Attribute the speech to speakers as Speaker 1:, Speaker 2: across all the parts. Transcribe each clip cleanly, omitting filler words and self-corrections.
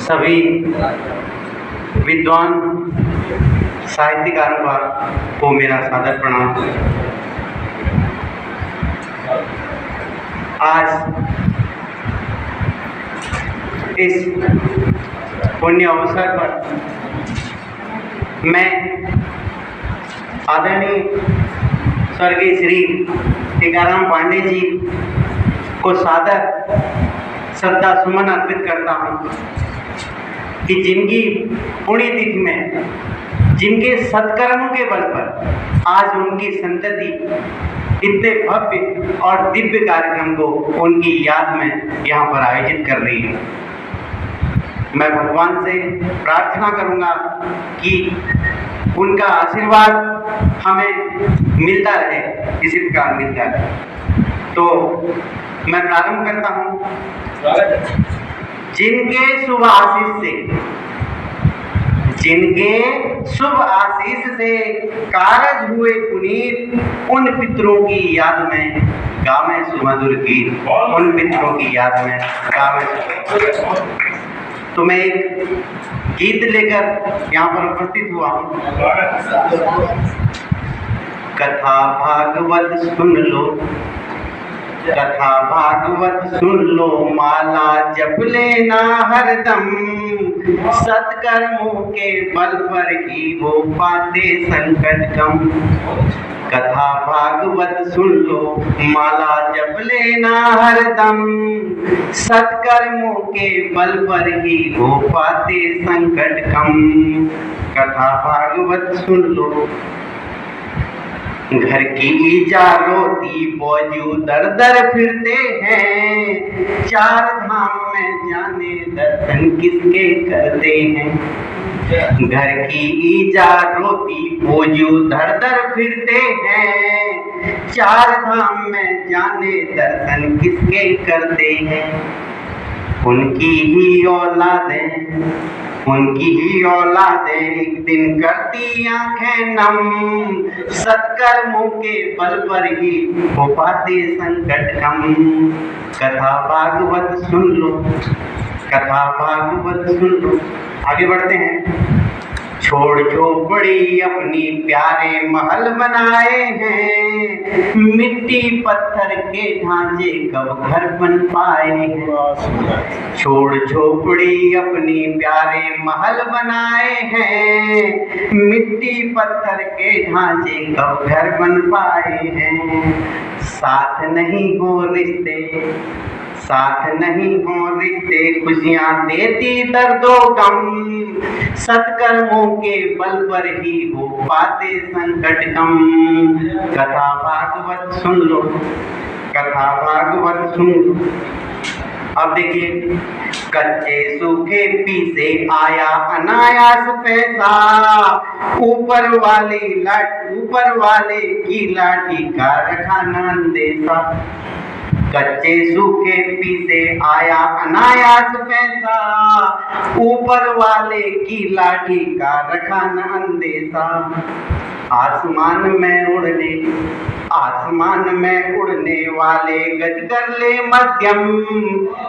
Speaker 1: सभी विद्वान साहित्यकारों को मेरा सादर प्रणाम। आज इस पुण्य अवसर पर मैं आदरणीय स्वर्गीय श्री टीकाराम पांडे जी को सादर श्रद्धा सुमन अर्पित करता हूँ कि जिनकी पुण्यतिथि में, जिनके सत्कर्मों के बल पर आज उनकी संतति इतने भव्य और दिव्य कार्यक्रम को उनकी याद में यहाँ पर आयोजित कर रही है। मैं भगवान से प्रार्थना करूँगा कि उनका आशीर्वाद हमें मिलता रहे, इसी प्रकार मिलता रहे। तो मैं प्रारंभ करता हूँ। जिनके शुभ आशीष से कारज हुए पुनीत, उन पितरों की याद में गावें सुमधुर गीत। उन पितरों की याद में गावें। तो मैं एक गीत लेकर यहाँ पर उपस्थित हुआ हूँ। कथा भागवत सुन लो, कथा भागवत सुन लो, माला जप लेना हरदम, सत्कर्मों के बल पर ही वो पाते संकट कम। कथा भागवत सुन लो, माला जप लेना हरदम, सत्कर्मों के बल पर ही वो पाते संकट कम। कथा भागवत सुन लो। घर की ईजा रोती बोझू दर दर फिरते हैं, चार धाम में जाने दर्शन किसके करते हैं। घर की ईजा रोती बोझू दर दर फिरते हैं, चार धाम में जाने दर्शन किसके करते हैं। उनकी ही औलादें एक दिन करती आंखें नम, सत्कर्मों के बल पर ही हो पाते संकट कम। कथा भागवत सुन लो, कथा भागवत सुन लो। आगे बढ़ते हैं। छोड़ झोपड़ी अपनी प्यारे महल बनाए हैं, मिट्टी पत्थर के ढांचे कब घर बन पाए हैं। छोड़ झोपड़ी अपनी प्यारे महल बनाए हैं, मिट्टी पत्थर के ढांचे कब घर बन पाए हैं। साथ नहीं हो रिश्ते, खुशियाँ देती दर्दो गम, सत्कर्मों के बल पर ही हो पाते संकट कम। कथा भागवत सुन लो, कथा भागवत सुन लो। अब देखिए, कच्चे सूखे पीसे आया अनायास पैसा, ऊपर वाले की लाठी का रखा न अंदेशा। कच्चे सूखे पीसे आया अनायास पैसा, ऊपर वाले की लाठी का रखा न अंदेशा। आसमान में उड़ने वाले गति कर ले मध्यम,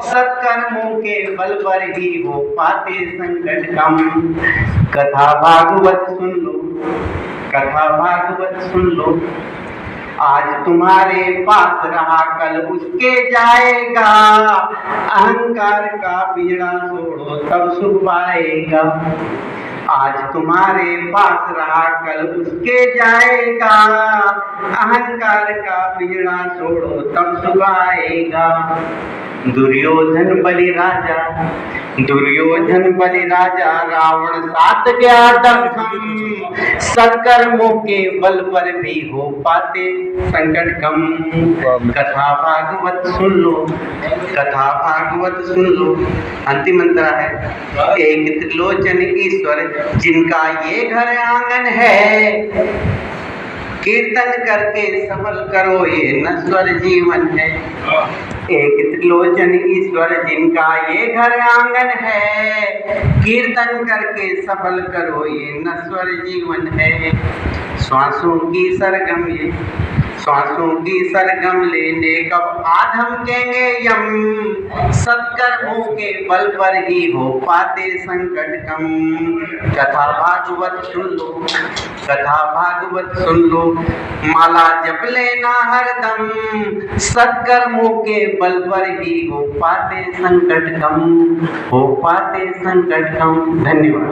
Speaker 1: सत्कर्मों के बल पर ही हो पाते संकट कम। कथा भागवत सुन लो, कथा भागवत सुन लो। आज तुम्हारे पास रहा कल उसके जाएगा, अहंकार का पिंजड़ा छोड़ो तब सुख पाएगा। आज तुम्हारे पास रहा कल उसके जाएगा, अहंकार का पिंजड़ा छोड़ो तब सुख आएगा। दुर्योधन बलि राजा रावण साथ गया दर्शन, सत्कर्मों के बल पर भी हो पाते संकट कम। कथा भागवत सुन लो, कथा भागवत सुन लो। अंतिम अंतरा है। एक त्रिलोचन ईश्वर जिनका ये घर आंगन है, कीर्तन करके सफल करो ये नश्वर जीवन है। एक त्रिलोचन ईश्वर जिनका ये घर आंगन है, कीर्तन करके सफल करो ये नश्वर जीवन है। श्वासों की सरगम ये श्वासों की सरगम लेने कब आधम केंगे यम, सत्कर्मों के बल पर ही हो पाते संकट कम। कथा भागवत सुन लो, कथा भागवत सुन लो, माला जप लेना हरदम, सत्कर्मों के बल पर ही हो पाते संकट कम, हो पाते संकट कम। धन्यवाद।